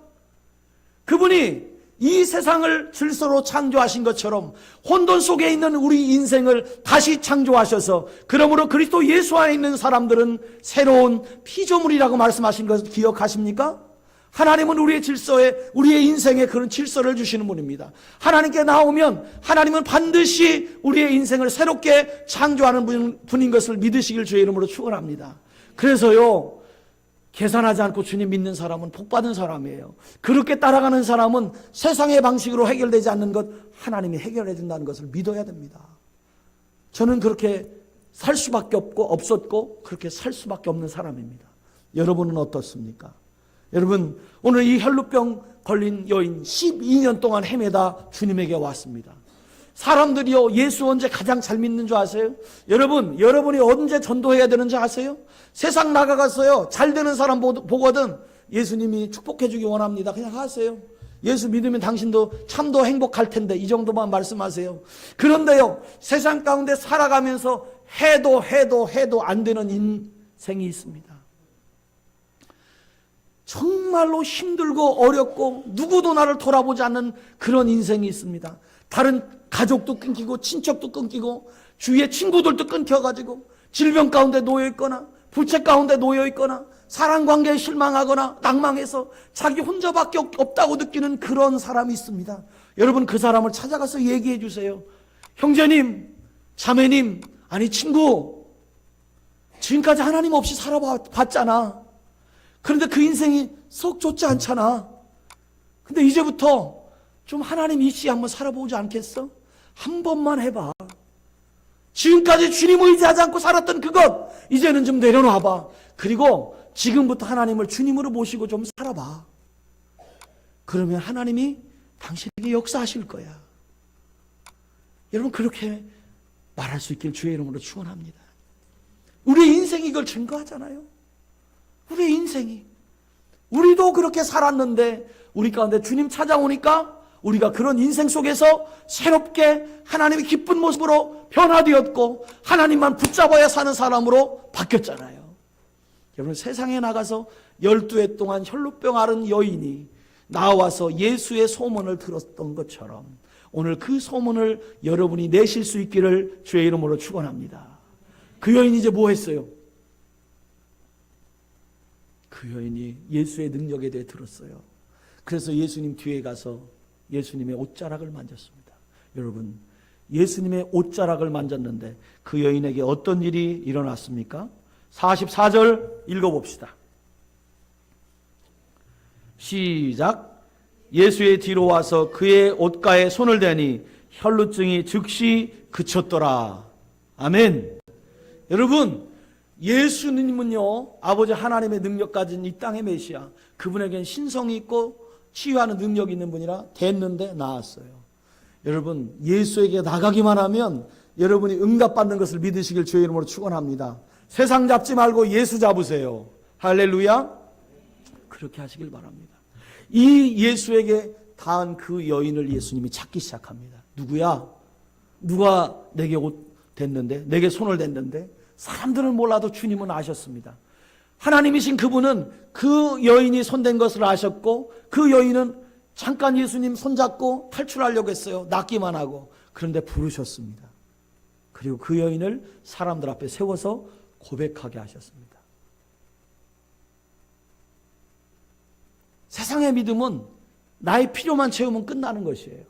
그분이 이 세상을 질서로 창조하신 것처럼 혼돈 속에 있는 우리 인생을 다시 창조하셔서 그러므로 그리스도 예수 안에 있는 사람들은 새로운 피조물이라고 말씀하신 것을 기억하십니까? 하나님은 우리의 질서에, 우리의 인생에 그런 질서를 주시는 분입니다. 하나님께 나오면 하나님은 반드시 우리의 인생을 새롭게 창조하는 분인 것을 믿으시길 주의 이름으로 축원합니다. 그래서요, 계산하지 않고 주님 믿는 사람은 복받은 사람이에요. 그렇게 따라가는 사람은 세상의 방식으로 해결되지 않는 것 하나님이 해결해 준다는 것을 믿어야 됩니다. 저는 그렇게 살 수밖에 없었고 그렇게 살 수밖에 없는 사람입니다. 여러분은 어떻습니까? 여러분, 오늘 이 혈루병 걸린 여인 12년 동안 헤매다 주님에게 왔습니다. 사람들이요, 예수 언제 가장 잘 믿는 줄 아세요? 여러분이 언제 전도해야 되는 줄 아세요? 세상 나가가서요, 잘 되는 사람 보거든 예수님이 축복해 주기 원합니다. 그냥 하세요. 예수 믿으면 당신도 참도 행복할 텐데, 이 정도만 말씀하세요. 그런데요, 세상 가운데 살아가면서 해도 안 되는 인생이 있습니다. 정말로 힘들고 어렵고 누구도 나를 돌아보지 않는 그런 인생이 있습니다. 다른 가족도 끊기고 친척도 끊기고 주위의 친구들도 끊겨가지고 질병 가운데 놓여있거나 부채 가운데 놓여있거나 사랑관계에 실망하거나 낭망해서 자기 혼자밖에 없다고 느끼는 그런 사람이 있습니다. 여러분, 그 사람을 찾아가서 얘기해 주세요. 형제님, 자매님, 아니 친구, 지금까지 하나님 없이 살아봤잖아. 그런데 그 인생이 썩 좋지 않잖아. 근데 이제부터 좀 하나님 이씨 한번 살아보지 않겠어? 한 번만 해봐. 지금까지 주님 의지하지 않고 살았던 그것 이제는 좀 내려놔봐. 그리고 지금부터 하나님을 주님으로 모시고 좀 살아봐. 그러면 하나님이 당신에게 역사하실 거야. 여러분, 그렇게 말할 수 있길 주의 이름으로 축원합니다. 우리의 인생이 이걸 증거하잖아요. 우리의 인생이, 우리도 그렇게 살았는데 우리 가운데 주님 찾아오니까 우리가 그런 인생 속에서 새롭게 하나님이 기쁜 모습으로 변화되었고 하나님만 붙잡아야 사는 사람으로 바뀌었잖아요. 여러분, 세상에 나가서 12해 동안 혈루병 앓은 여인이 나와서 예수의 소문을 들었던 것처럼 오늘 그 소문을 여러분이 내실 수 있기를 주의 이름으로 축원합니다. 그 여인이 이제 뭐 했어요? 그 여인이 예수의 능력에 대해 들었어요. 그래서 예수님 뒤에 가서 예수님의 옷자락을 만졌습니다. 여러분, 예수님의 옷자락을 만졌는데 그 여인에게 어떤 일이 일어났습니까? 44절 읽어봅시다. 시작. 예수의 뒤로 와서 그의 옷가에 손을 대니 혈루증이 즉시 그쳤더라. 아멘. 여러분, 예수님은요, 아버지 하나님의 능력 가진 이 땅의 메시아, 그분에겐 신성이 있고 치유하는 능력이 있는 분이라 됐는데 나았어요. 여러분, 예수에게 나가기만 하면 여러분이 응답받는 것을 믿으시길 주의 이름으로 축원합니다. 세상 잡지 말고 예수 잡으세요. 할렐루야. 그렇게 하시길 바랍니다. 이 예수에게 닿은 그 여인을 예수님이 찾기 시작합니다. 누구야? 누가 내게 옷 댔는데? 내게 손을 댔는데? 사람들은 몰라도 주님은 아셨습니다. 하나님이신 그분은 그 여인이 손댄 것을 아셨고 그 여인은 잠깐 예수님 손잡고 탈출하려고 했어요. 낫기만 하고. 그런데 부르셨습니다. 그리고 그 여인을 사람들 앞에 세워서 고백하게 하셨습니다. 세상의 믿음은 나의 필요만 채우면 끝나는 것이에요.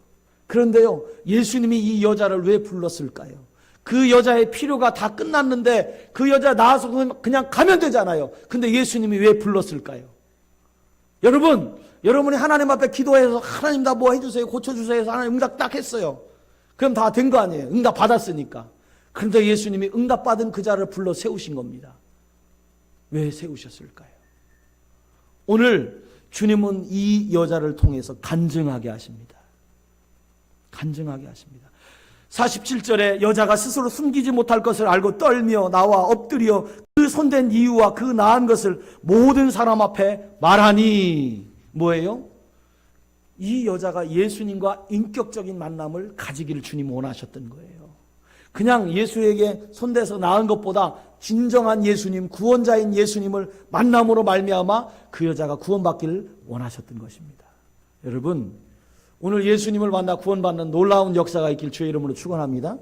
그런데요, 예수님이 이 여자를 왜 불렀을까요? 그 여자의 필요가 다 끝났는데 그 여자 나와서 그냥 가면 되잖아요. 근데 예수님이 왜 불렀을까요? 여러분이 하나님 앞에 기도해서 하나님 나 뭐 해주세요, 고쳐주세요 해서 하나님 응답 딱 했어요. 그럼 다 된 거 아니에요. 응답 받았으니까. 그런데 예수님이 응답 받은 그 자를 불러 세우신 겁니다. 왜 세우셨을까요? 오늘 주님은 이 여자를 통해서 간증하게 하십니다. 간증하게 하십니다. 47절에 여자가 스스로 숨기지 못할 것을 알고 떨며 나와 엎드려 그 손댄 이유와 그 나은 것을 모든 사람 앞에 말하니, 뭐예요? 이 여자가 예수님과 인격적인 만남을 가지기를 주님 원하셨던 거예요. 그냥 예수에게 손대서 나은 것보다 진정한 예수님, 구원자인 예수님을 만남으로 말미암아 그 여자가 구원받기를 원하셨던 것입니다. 여러분, 오늘 예수님을 만나 구원받는 놀라운 역사가 있길 주의 이름으로 축원합니다.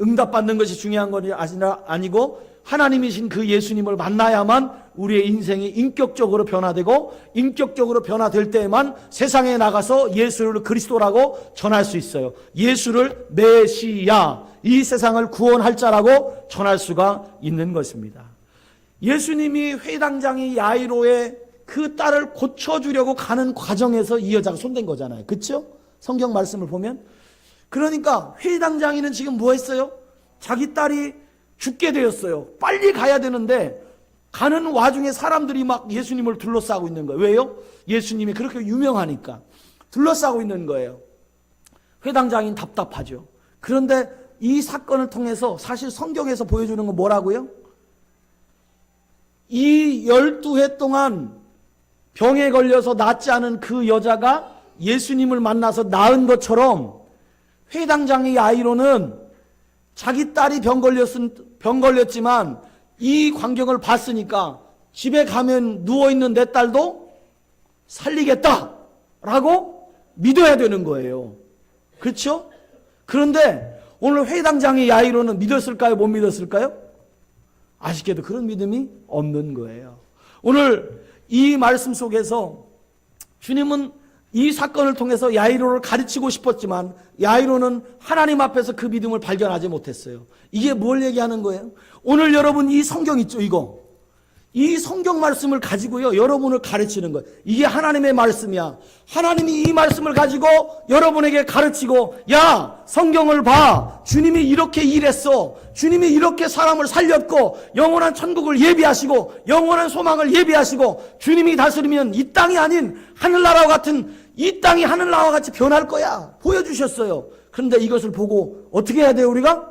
응답받는 것이 중요한 것이 아니고 하나님이신 그 예수님을 만나야만 우리의 인생이 인격적으로 변화되고, 인격적으로 변화될 때에만 세상에 나가서 예수를 그리스도라고 전할 수 있어요. 예수를 메시아, 이 세상을 구원할 자라고 전할 수가 있는 것입니다. 예수님이 회당장이 야이로의 그 딸을 고쳐주려고 가는 과정에서 이 여자가 손댄 거잖아요. 그렇죠? 성경 말씀을 보면. 그러니까 회당장이는 지금 뭐 했어요? 자기 딸이 죽게 되었어요. 빨리 가야 되는데 가는 와중에 사람들이 막 예수님을 둘러싸고 있는 거예요. 왜요? 예수님이 그렇게 유명하니까 둘러싸고 있는 거예요. 회당장인 답답하죠. 그런데 이 사건을 통해서 사실 성경에서 보여주는 건 뭐라고요? 이 12해 동안 병에 걸려서 낫지 않은 그 여자가 예수님을 만나서 나은 것처럼 회당장의 야이로는 자기 딸이 병 걸렸지만 이 광경을 봤으니까 집에 가면 누워있는 내 딸도 살리겠다라고 믿어야 되는 거예요. 그렇죠? 그런데 오늘 회당장의 야이로는 믿었을까요? 못 믿었을까요? 아쉽게도 그런 믿음이 없는 거예요. 오늘 이 말씀 속에서 주님은 이 사건을 통해서 야이로를 가르치고 싶었지만 야이로는 하나님 앞에서 그 믿음을 발견하지 못했어요. 이게 뭘 얘기하는 거예요? 오늘 여러분 이 성경 있죠, 이거. 이 성경 말씀을 가지고요, 여러분을 가르치는 거예요. 이게 하나님의 말씀이야. 하나님이 이 말씀을 가지고 여러분에게 가르치고, 야, 성경을 봐. 주님이 이렇게 일했어. 주님이 이렇게 사람을 살렸고, 영원한 천국을 예비하시고, 영원한 소망을 예비하시고, 주님이 다스리면 이 땅이 아닌 하늘나라와 같은, 이 땅이 하늘나라와 같이 변할 거야. 보여주셨어요. 그런데 이것을 보고 어떻게 해야 돼요, 우리가?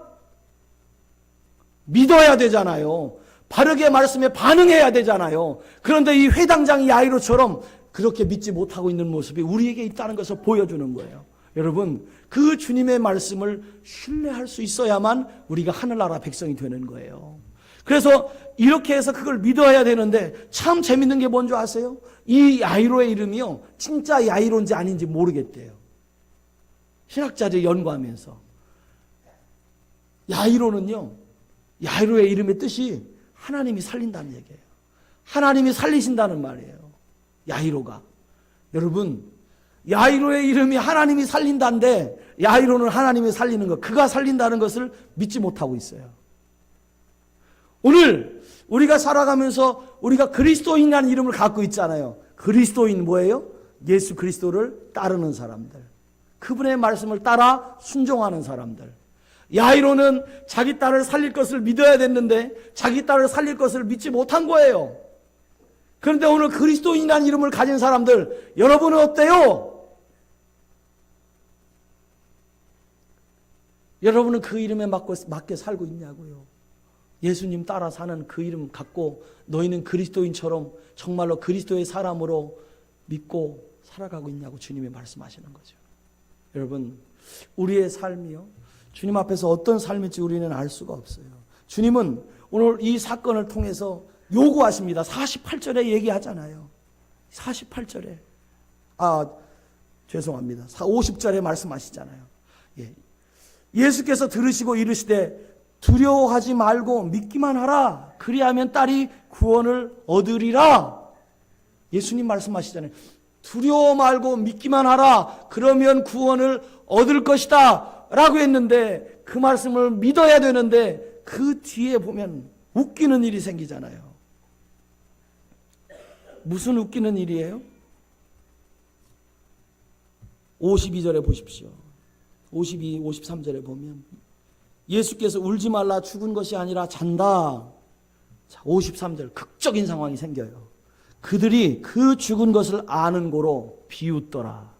믿어야 되잖아요. 바르게 말씀에 반응해야 되잖아요. 그런데 이 회당장이 야이로처럼 그렇게 믿지 못하고 있는 모습이 우리에게 있다는 것을 보여주는 거예요. 여러분, 그 주님의 말씀을 신뢰할 수 있어야만 우리가 하늘나라 백성이 되는 거예요. 그래서 이렇게 해서 그걸 믿어야 되는데 참 재밌는 게 뭔지 아세요? 이 야이로의 이름이요, 진짜 야이로인지 아닌지 모르겠대요. 신학자들이 연구하면서 야이로는요, 야이로의 이름의 뜻이 하나님이 살린다는 얘기예요. 하나님이 살리신다는 말이에요. 야이로가. 여러분, 야이로의 이름이 하나님이 살린다는데 야이로는 하나님이 살리는 것, 그가 살린다는 것을 믿지 못하고 있어요. 오늘 우리가 살아가면서 우리가 그리스도인이라는 이름을 갖고 있잖아요. 그리스도인 뭐예요? 예수 그리스도를 따르는 사람들. 그분의 말씀을 따라 순종하는 사람들. 야이로는 자기 딸을 살릴 것을 믿어야 됐는데 자기 딸을 살릴 것을 믿지 못한 거예요. 그런데 오늘 그리스도인이라는 이름을 가진 사람들, 여러분은 어때요? 여러분은 그 이름에 맞게 살고 있냐고요. 예수님 따라 사는 그 이름 갖고 너희는 그리스도인처럼 정말로 그리스도의 사람으로 믿고 살아가고 있냐고 주님이 말씀하시는 거죠. 여러분, 우리의 삶이요, 주님 앞에서 어떤 삶일지 우리는 알 수가 없어요. 주님은 오늘 이 사건을 통해서 요구하십니다. 48절에 얘기하잖아요. 48절에. 죄송합니다. 50절에 말씀하시잖아요. 예. 예수께서 들으시고 이르시되 두려워하지 말고 믿기만 하라. 그리하면 딸이 구원을 얻으리라. 예수님 말씀하시잖아요. 두려워 말고 믿기만 하라. 그러면 구원을 얻을 것이다 라고 했는데 그 말씀을 믿어야 되는데 그 뒤에 보면 웃기는 일이 생기잖아요. 무슨 웃기는 일이에요? 52절에 보십시오. 52, 53절에 보면 예수께서 울지 말라, 죽은 것이 아니라 잔다. 자, 53절 극적인 상황이 생겨요. 그들이 그 죽은 것을 아는 고로 비웃더라.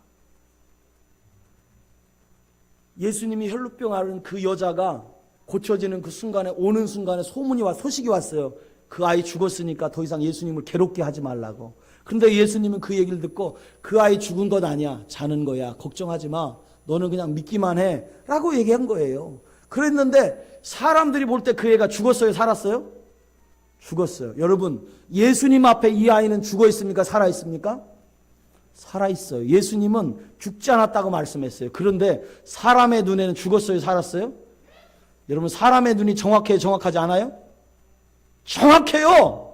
예수님이 혈루병 앓은 그 여자가 고쳐지는 그 순간에, 오는 순간에 소식이 왔어요. 그 아이 죽었으니까 더 이상 예수님을 괴롭게 하지 말라고. 그런데 예수님은 그 얘기를 듣고 그 아이 죽은 것 아니야, 자는 거야, 걱정하지 마, 너는 그냥 믿기만 해 라고 얘기한 거예요. 그랬는데 사람들이 볼 때 그 애가 죽었어요, 살았어요? 죽었어요. 여러분, 예수님 앞에 이 아이는 죽어 있습니까, 살아 있습니까? 살아있어요. 예수님은 죽지 않았다고 말씀했어요. 그런데 사람의 눈에는 죽었어요? 살았어요? 여러분, 사람의 눈이 정확해요? 정확하지 않아요? 정확해요.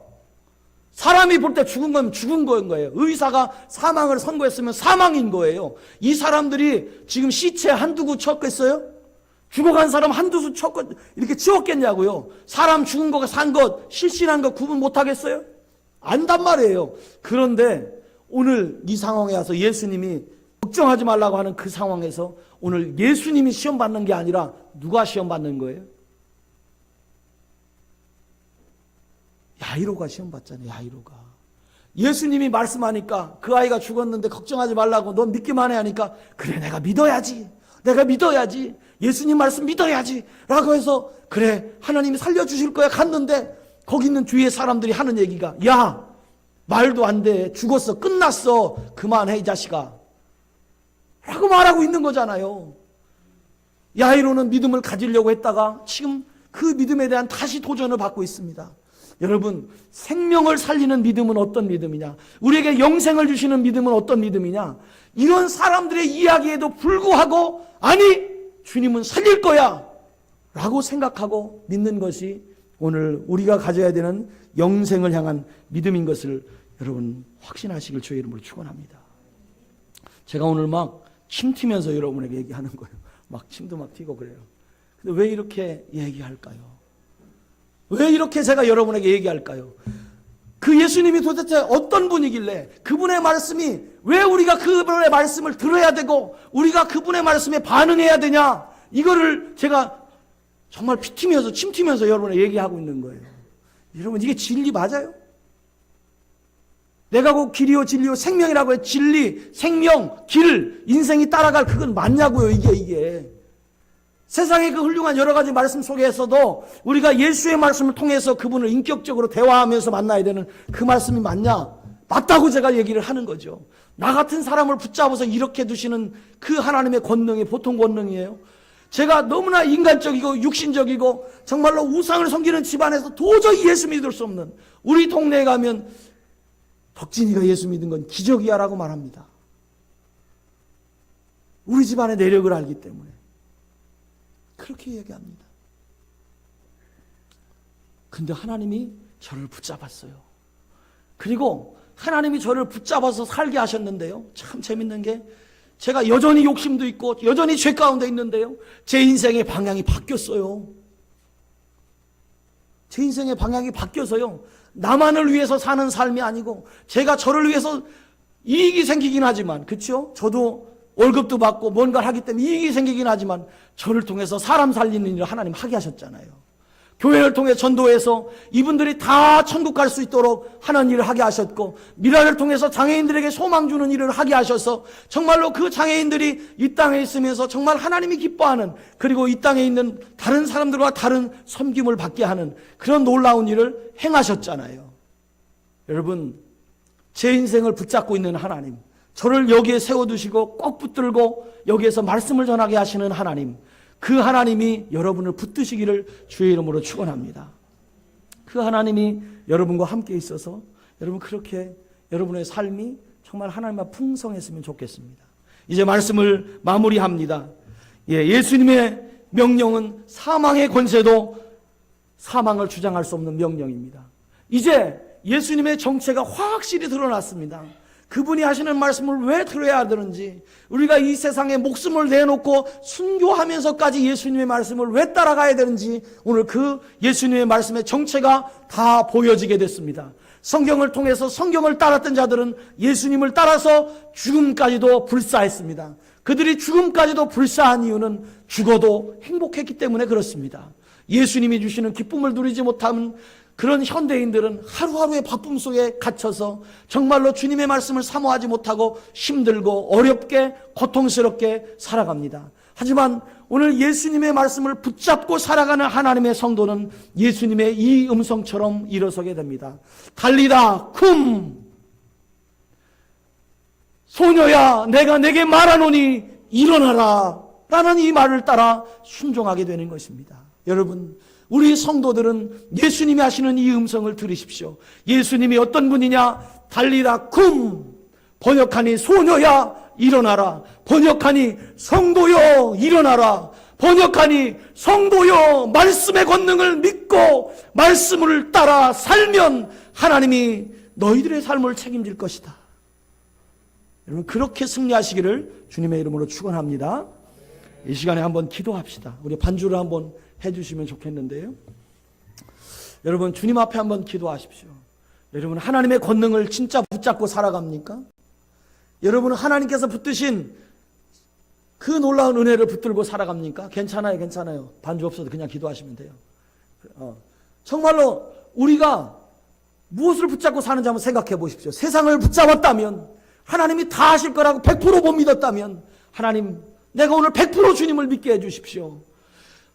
사람이 볼 때 죽은 건 죽은 거예요. 의사가 사망을 선고했으면 사망인 거예요. 이 사람들이 지금 시체 한두 구 쳤겠어요? 죽어간 사람 한두 수 쳤고 이렇게 치웠겠냐고요. 사람 죽은 거 산 것 실신한 거 구분 못하겠어요? 안단 말이에요. 그런데 오늘 이 상황에 와서 예수님이 걱정하지 말라고 하는 그 상황에서 오늘 예수님이 시험 받는 게 아니라 누가 시험 받는 거예요? 야이로가 시험 받잖아요. 야이로가. 예수님이 말씀하니까 그 아이가 죽었는데 걱정하지 말라고 넌 믿기만 해 하니까 그래 내가 믿어야지. 내가 믿어야지. 예수님 말씀 믿어야지. 라고 해서 그래 하나님이 살려주실 거야 갔는데 거기 있는 주위의 사람들이 하는 얘기가 야 말도 안 돼. 죽었어. 끝났어. 그만해 이 자식아. 라고 말하고 있는 거잖아요. 야이로는 믿음을 가지려고 했다가 지금 그 믿음에 대한 다시 도전을 받고 있습니다. 여러분, 생명을 살리는 믿음은 어떤 믿음이냐? 우리에게 영생을 주시는 믿음은 어떤 믿음이냐? 이런 사람들의 이야기에도 불구하고 아니 주님은 살릴 거야 라고 생각하고 믿는 것이 오늘 우리가 가져야 되는 영생을 향한 믿음인 것을 여러분 확신하시길 주의 이름으로 축원합니다. 제가 오늘 막 침 튀면서 여러분에게 얘기하는 거예요. 막 침도 막 튀고 그래요. 근데 왜 이렇게 얘기할까요? 왜 이렇게 제가 여러분에게 얘기할까요? 그 예수님이 도대체 어떤 분이길래 그분의 말씀이 왜 우리가 그분의 말씀을 들어야 되고 우리가 그분의 말씀에 반응해야 되냐? 이거를 제가 정말 피 튀면서 침 튀면서 여러분에게 얘기하고 있는 거예요. 여러분 이게 진리 맞아요? 내가 곧 길이요 진리요 생명이라고 해. 진리, 생명, 길, 인생이 따라갈 그건 맞냐고요. 이게 세상의 그 훌륭한 여러 가지 말씀 속에서도 우리가 예수의 말씀을 통해서 그분을 인격적으로 대화하면서 만나야 되는 그 말씀이 맞냐? 맞다고 제가 얘기를 하는 거죠. 나 같은 사람을 붙잡아서 이렇게 두시는 그 하나님의 권능이 보통 권능이에요. 제가 너무나 인간적이고 육신적이고 정말로 우상을 섬기는 집안에서 도저히 예수 믿을 수 없는 우리 동네에 가면 덕진이가 예수 믿은 건 기적이야 라고 말합니다. 우리 집안의 내력을 알기 때문에 그렇게 얘기합니다. 근데 하나님이 저를 붙잡았어요. 그리고 하나님이 저를 붙잡아서 살게 하셨는데요. 참 재밌는 게 제가 여전히 욕심도 있고 여전히 죄 가운데 있는데요. 제 인생의 방향이 바뀌었어요. 제 인생의 방향이 바뀌어서요. 나만을 위해서 사는 삶이 아니고 제가 저를 위해서 이익이 생기긴 하지만 그렇죠? 저도 월급도 받고 뭔가를 하기 때문에 이익이 생기긴 하지만 저를 통해서 사람 살리는 일을 하나님 하게 하셨잖아요. 교회를 통해 전도해서 이분들이 다 천국 갈 수 있도록 하는 일을 하게 하셨고 미라를 통해서 장애인들에게 소망 주는 일을 하게 하셔서 정말로 그 장애인들이 이 땅에 있으면서 정말 하나님이 기뻐하는 그리고 이 땅에 있는 다른 사람들과 다른 섬김을 받게 하는 그런 놀라운 일을 행하셨잖아요. 여러분 제 인생을 붙잡고 있는 하나님, 저를 여기에 세워두시고 꼭 붙들고 여기에서 말씀을 전하게 하시는 하나님, 그 하나님이 여러분을 붙드시기를 주의 이름으로 축원합니다. 그 하나님이 여러분과 함께 있어서 여러분 그렇게 여러분의 삶이 정말 하나님과 풍성했으면 좋겠습니다. 이제 말씀을 마무리합니다. 예수님의 명령은 사망의 권세도 사망을 주장할 수 없는 명령입니다. 이제 예수님의 정체가 확실히 드러났습니다. 그분이 하시는 말씀을 왜 들어야 되는지, 우리가 이 세상에 목숨을 내놓고 순교하면서까지 예수님의 말씀을 왜 따라가야 되는지 오늘 그 예수님의 말씀의 정체가 다 보여지게 됐습니다. 성경을 통해서 성경을 따랐던 자들은 예수님을 따라서 죽음까지도 불사했습니다. 그들이 죽음까지도 불사한 이유는 죽어도 행복했기 때문에 그렇습니다. 예수님이 주시는 기쁨을 누리지 못하면 그런 현대인들은 하루하루의 바쁨 속에 갇혀서 정말로 주님의 말씀을 사모하지 못하고 힘들고 어렵게 고통스럽게 살아갑니다. 하지만 오늘 예수님의 말씀을 붙잡고 살아가는 하나님의 성도는 예수님의 이 음성처럼 일어서게 됩니다. 달리다 쿰, 소녀야 내가 내게 말하노니 일어나라 라는 이 말을 따라 순종하게 되는 것입니다. 여러분, 우리 성도들은 예수님이 하시는 이 음성을 들으십시오. 예수님이 어떤 분이냐? 달리다 쿰, 번역하니 소녀야 일어나라. 번역하니 성도여 일어나라. 번역하니 성도여 말씀의 권능을 믿고 말씀을 따라 살면 하나님이 너희들의 삶을 책임질 것이다. 여러분 그렇게 승리하시기를 주님의 이름으로 축원합니다. 이 시간에 한번 기도합시다. 우리 반주를 한번 해주시면 좋겠는데요. 여러분 주님 앞에 한번 기도하십시오. 여러분 하나님의 권능을 진짜 붙잡고 살아갑니까? 여러분은 하나님께서 붙드신 그 놀라운 은혜를 붙들고 살아갑니까? 괜찮아요, 괜찮아요. 반주 없어도 그냥 기도하시면 돼요. 정말로 우리가 무엇을 붙잡고 사는지 한번 생각해 보십시오. 세상을 붙잡았다면, 하나님이 다 하실 거라고 100% 못 믿었다면, 하나님, 내가 오늘 100% 주님을 믿게 해주십시오.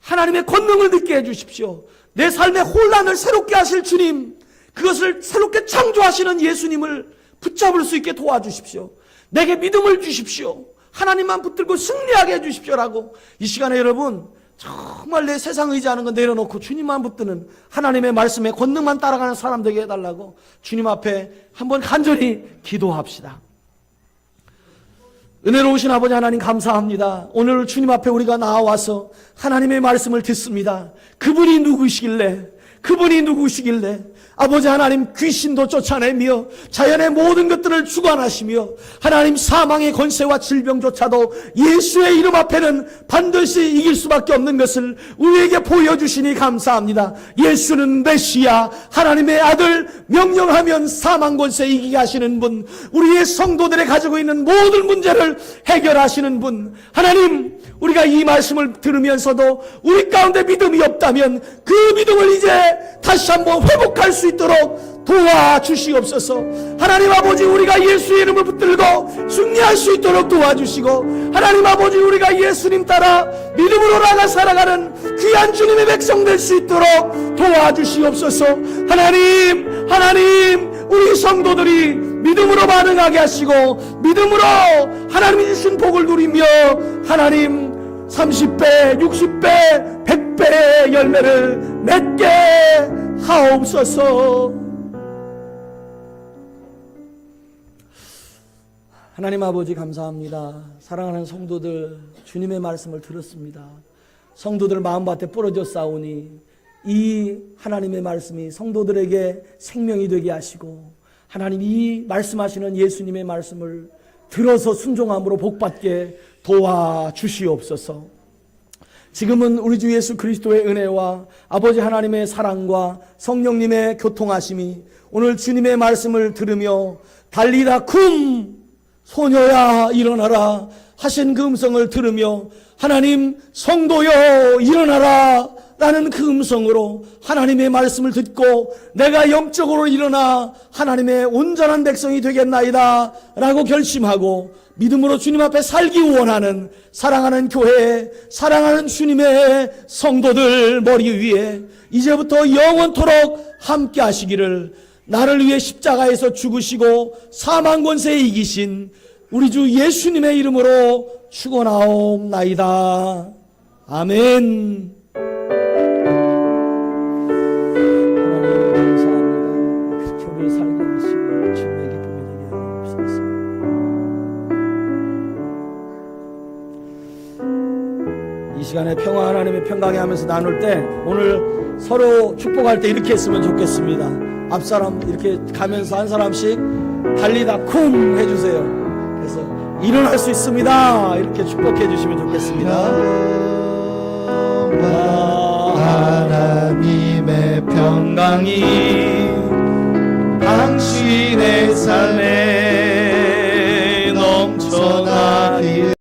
하나님의 권능을 믿게 해주십시오. 내 삶의 혼란을 새롭게 하실 주님, 그것을 새롭게 창조하시는 예수님을 붙잡을 수 있게 도와주십시오. 내게 믿음을 주십시오. 하나님만 붙들고 승리하게 해주십시오라고 이 시간에 여러분 정말 내 세상 의지하는 거 내려놓고 주님만 붙드는 하나님의 말씀에 권능만 따라가는 사람 되게 해달라고 주님 앞에 한번 간절히 기도합시다. 은혜로우신 아버지 하나님 감사합니다. 오늘 주님 앞에 우리가 나와서 하나님의 말씀을 듣습니다. 그분이 누구시길래 아버지 하나님 귀신도 쫓아내며 자연의 모든 것들을 주관하시며 하나님 사망의 권세와 질병조차도 예수의 이름 앞에는 반드시 이길 수밖에 없는 것을 우리에게 보여주시니 감사합니다. 예수는 메시아 하나님의 아들, 명령하면 사망 권세 이기게 하시는 분, 우리의 성도들이 가지고 있는 모든 문제를 해결하시는 분, 하나님 우리가 이 말씀을 들으면서도 우리 가운데 믿음이 없다면 그 믿음을 이제 다시 한번 회복할 수 있도록 도와주시옵소서. 하나님 아버지 우리가 예수의 이름을 붙들고 승리할 수 있도록 도와주시고, 하나님 아버지 우리가 예수님 따라 믿음으로 나가 살아가는 귀한 주님의 백성 될 수 있도록 도와주시옵소서. 하나님 우리 성도들이 믿음으로 반응하게 하시고 믿음으로 하나님이 주신 복을 누리며 하나님 30배, 60배, 100배의 열매를 맺게 하옵소서. 하나님 아버지 감사합니다. 사랑하는 성도들, 주님의 말씀을 들었습니다. 성도들 마음밭에 부러져 싸우니 이 하나님의 말씀이 성도들에게 생명이 되게 하시고, 하나님 이 말씀하시는 예수님의 말씀을 들어서 순종함으로 복받게 도와주시옵소서. 지금은 우리 주 예수 그리스도의 은혜와 아버지 하나님의 사랑과 성령님의 교통하심이 오늘 주님의 말씀을 들으며 달리다 쿰 소녀야 일어나라 하신 그 음성을 들으며 하나님 성도여 일어나라 라는 그 음성으로 하나님의 말씀을 듣고 내가 영적으로 일어나 하나님의 온전한 백성이 되겠나이다 라고 결심하고 믿음으로 주님 앞에 살기 원하는 사랑하는 교회, 사랑하는 주님의 성도들 머리 위에 이제부터 영원토록 함께 하시기를 나를 위해 십자가에서 죽으시고 사망 권세에 이기신 우리 주 예수님의 이름으로 축원하옵나이다. 아멘. 하나님 감사합니다. 그렇게 우리 살게 하시고 주님의 기쁨이 되게 하옵소서. 이 시간에 평화 하나님의 평강에 하면서 나눌 때 오늘 서로 축복할 때 이렇게 했으면 좋겠습니다. 앞사람 이렇게 가면서 한 사람씩 달리다 쿵 해주세요. 그래서 일어날 수 있습니다. 이렇게 축복해 주시면 좋겠습니다. 하나님의 평강이 당신의 삶에 넘쳐나